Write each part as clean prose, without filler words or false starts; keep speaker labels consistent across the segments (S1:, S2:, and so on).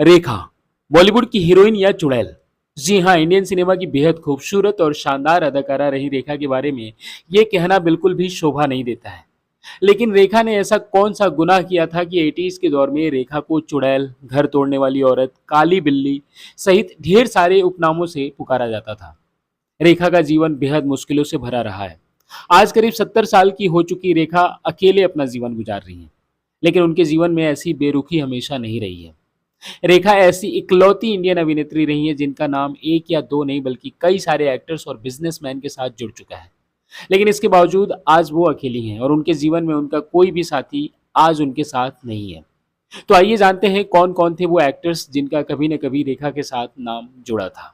S1: रेखा, बॉलीवुड की हीरोइन या चुड़ैल। जी हाँ, इंडियन सिनेमा की बेहद खूबसूरत और शानदार अदाकारा रही रेखा के बारे में ये कहना बिल्कुल भी शोभा नहीं देता है। लेकिन रेखा ने ऐसा कौन सा गुनाह किया था कि 80s के दौर में रेखा को चुड़ैल, घर तोड़ने वाली औरत, काली बिल्ली सहित ढेर सारे उपनामों से पुकारा जाता था। रेखा का जीवन बेहद मुश्किलों से भरा रहा है। आज करीब 70 साल की हो चुकी रेखा अकेले अपना जीवन गुजार रही हैं। लेकिन उनके जीवन में ऐसी बेरुखी हमेशा नहीं रही है। रेखा ऐसी इकलौती इंडियन अभिनेत्री रही है जिनका नाम एक या दो नहीं बल्कि कई सारे एक्टर्स और बिजनेसमैन के साथ जुड़ चुका है। लेकिन इसके बावजूद आज वो अकेली हैं और उनके जीवन में उनका कोई भी साथी आज उनके साथ नहीं है। तो आइए जानते हैं कौन कौन थे वो एक्टर्स जिनका कभी न कभी रेखा के साथ नाम जुड़ा था।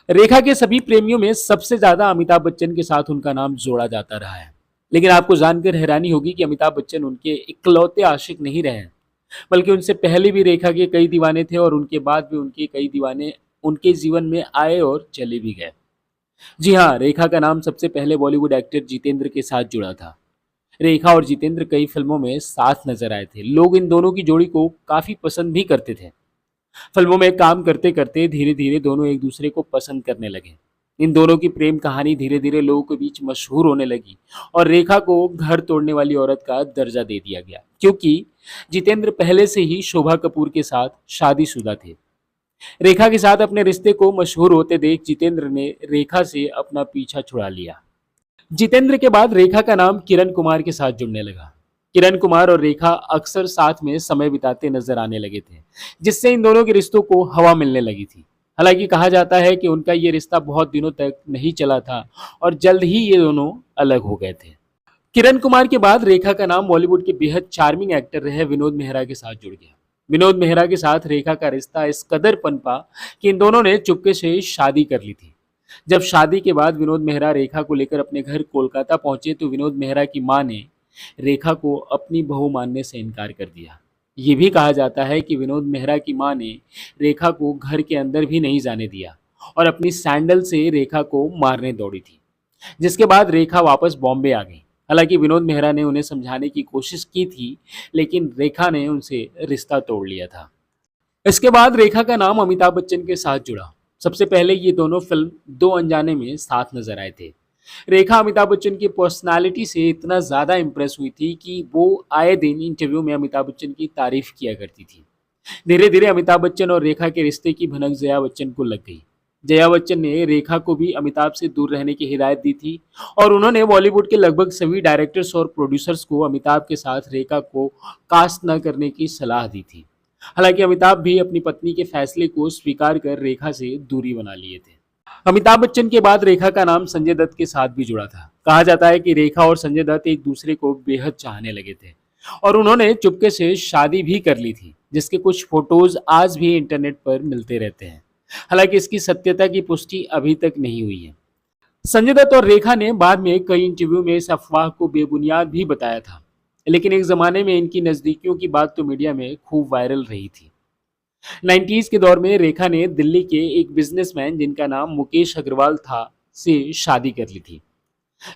S1: रेखा के सभी प्रेमियों में सबसे ज्यादा अमिताभ बच्चन के साथ उनका नाम जोड़ा जाता रहा है। लेकिन आपको जानकर हैरानी होगी कि अमिताभ बच्चन उनके इकलौते आशिक नहीं रहे हैं, बल्कि उनसे पहले भी रेखा के कई दीवाने थे और उनके बाद भी उनके कई दीवाने उनके जीवन में आए और चले भी गए। जी हाँ, रेखा का नाम सबसे पहले बॉलीवुड एक्टर जितेंद्र के साथ जुड़ा था। रेखा और जितेंद्र कई फिल्मों में साथ नजर आए थे। लोग इन दोनों की जोड़ी को काफी पसंद भी करते थे। फिल्मों में काम करते करते धीरे धीरे दोनों एक दूसरे को पसंद करने लगे। इन दोनों की प्रेम कहानी धीरे धीरे लोगों के बीच मशहूर होने लगी और रेखा को घर तोड़ने वाली औरत का दर्जा दे दिया गया, क्योंकि जितेंद्र पहले से ही शोभा कपूर के साथ शादीशुदा थे। रेखा के साथ अपने रिश्ते को मशहूर होते देख जितेंद्र ने रेखा से अपना पीछा छुड़ा लिया। जितेंद्र के बाद रेखा का नाम किरण कुमार के साथ जुड़ने लगा। किरण कुमार और रेखा अक्सर साथ में समय बिताते नजर आने लगे थे, जिससे इन दोनों के रिश्तों को हवा मिलने लगी थी। हालांकि कहा जाता है कि उनका ये रिश्ता बहुत दिनों तक नहीं चला था और जल्द ही ये दोनों अलग हो गए थे। किरण कुमार के बाद रेखा का नाम बॉलीवुड के बेहद चार्मिंग एक्टर रहे विनोद मेहरा के साथ जुड़ गया। विनोद मेहरा के साथ रेखा का रिश्ता इस कदर पनपा कि इन दोनों ने चुपके से शादी कर ली थी। जब शादी के बाद विनोद मेहरा रेखा को लेकर अपने घर कोलकाता पहुंचे तो विनोद मेहरा की मां ने रेखा को अपनी बहू मानने से इनकार कर दिया। ये भी कहा जाता है कि विनोद मेहरा की मां ने रेखा को घर के अंदर भी नहीं जाने दिया और अपनी सैंडल से रेखा को मारने दौड़ी थी, जिसके बाद रेखा वापस बॉम्बे आ गई। हालांकि विनोद मेहरा ने उन्हें समझाने की कोशिश की थी, लेकिन रेखा ने उनसे रिश्ता तोड़ लिया था। इसके बाद रेखा का नाम अमिताभ बच्चन के साथ जुड़ा। सबसे पहले ये दोनों फिल्म दो अनजाने में साथ नजर आए थे। रेखा अमिताभ बच्चन की पर्सनालिटी से इतना ज़्यादा इम्प्रेस हुई थी कि वो आए दिन इंटरव्यू में अमिताभ बच्चन की तारीफ किया करती थी। धीरे धीरे अमिताभ बच्चन और रेखा के रिश्ते की भनक जया बच्चन को लग गई। जया बच्चन ने रेखा को भी अमिताभ से दूर रहने की हिदायत दी थी और उन्होंने बॉलीवुड के लगभग सभी डायरेक्टर्स और प्रोड्यूसर्स को अमिताभ के साथ रेखा को कास्ट न करने की सलाह दी थी। हालांकि अमिताभ भी अपनी पत्नी के फैसले को स्वीकार कर रेखा से दूरी बना लिए थे। अमिताभ बच्चन के बाद रेखा का नाम संजय दत्त के साथ भी जुड़ा था। कहा जाता है कि रेखा और संजय दत्त एक दूसरे को बेहद चाहने लगे थे और उन्होंने चुपके से शादी भी कर ली थी, जिसके कुछ फोटोज आज भी इंटरनेट पर मिलते रहते हैं। हालांकि इसकी सत्यता की पुष्टि अभी तक नहीं हुई है। संजय दत्त और रेखा ने बाद में कई इंटरव्यू में इस अफवाह को बेबुनियाद भी बताया था, लेकिन एक जमाने में इनकी नजदीकियों की बात तो मीडिया में खूब वायरल रही थी। 90s के दौर में रेखा ने दिल्ली के एक बिजनेसमैन जिनका नाम मुकेश अग्रवाल था से शादी कर ली थी।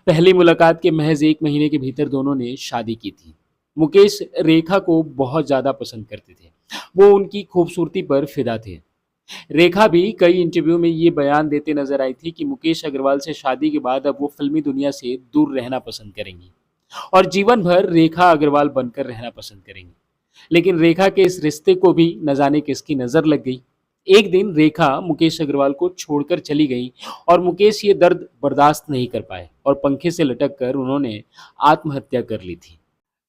S1: पहली मुलाकात के महज एक महीने के भीतर दोनों ने शादी की थी। मुकेश रेखा को बहुत ज्यादा पसंद करते थे। वो उनकी खूबसूरती पर फिदा थे। रेखा भी कई इंटरव्यू में ये बयान देते नजर आई थी कि मुकेश अग्रवाल से शादी के बाद अब वो फिल्मी दुनिया से दूर रहना पसंद करेंगी और जीवन भर रेखा अग्रवाल बनकर रहना पसंद करेंगी। लेकिन रेखा के इस रिश्ते को भी न जाने किसकी नजर लग गई। एक दिन रेखा मुकेश अग्रवाल को छोड़कर चली गई और मुकेश ये दर्द बर्दाश्त नहीं कर पाए और पंखे से लटक कर उन्होंने आत्महत्या कर ली थी।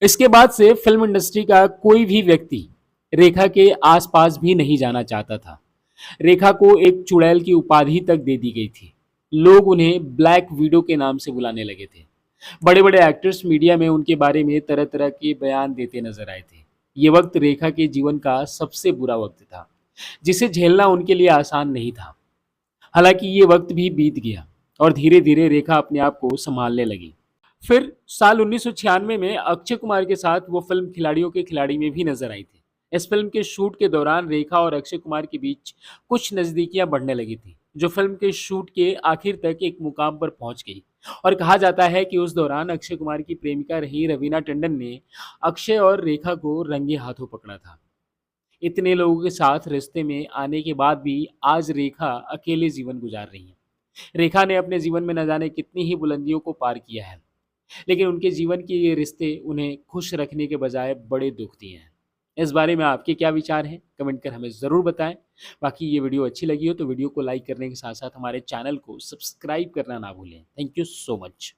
S1: इसके बाद से फिल्म इंडस्ट्री का कोई भी व्यक्ति रेखा के आसपास भी नहीं जाना चाहता था। रेखा को एक चुड़ैल की उपाधि तक दे दी गई थी। लोग उन्हें ब्लैक विडो के नाम से बुलाने लगे थे। बड़े बड़े एक्टर्स मीडिया में उनके बारे में तरह तरह के बयान देते नजर आए थे। ये वक्त रेखा के जीवन का सबसे बुरा वक्त था, जिसे झेलना उनके लिए आसान नहीं था। हालांकि ये वक्त भी बीत गया और धीरे धीरे रेखा अपने आप को संभालने लगी। फिर साल 1996 में अक्षय कुमार के साथ वो फिल्म खिलाड़ियों के खिलाड़ी में भी नजर आई थी। इस फिल्म के शूट के दौरान रेखा और अक्षय कुमार के बीच कुछ नजदीकियां बढ़ने लगी थी, जो फिल्म के शूट के आखिर तक एक मुकाम पर पहुंच गई। और कहा जाता है कि उस दौरान अक्षय कुमार की प्रेमिका रही रवीना टंडन ने अक्षय और रेखा को रंगे हाथों पकड़ा था। इतने लोगों के साथ रिश्ते में आने के बाद भी आज रेखा अकेले जीवन गुजार रही है। रेखा ने अपने जीवन में न जाने कितनी ही बुलंदियों को पार किया है, लेकिन उनके जीवन के ये रिश्ते उन्हें खुश रखने के बजाय बड़े दुख दिए हैं। इस बारे में आपके क्या विचार हैं? कमेंट कर हमें ज़रूर बताएं। बाकी ये वीडियो अच्छी लगी हो तो वीडियो को लाइक करने के साथ साथ हमारे चैनल को सब्सक्राइब करना ना भूलें। Thank you so much.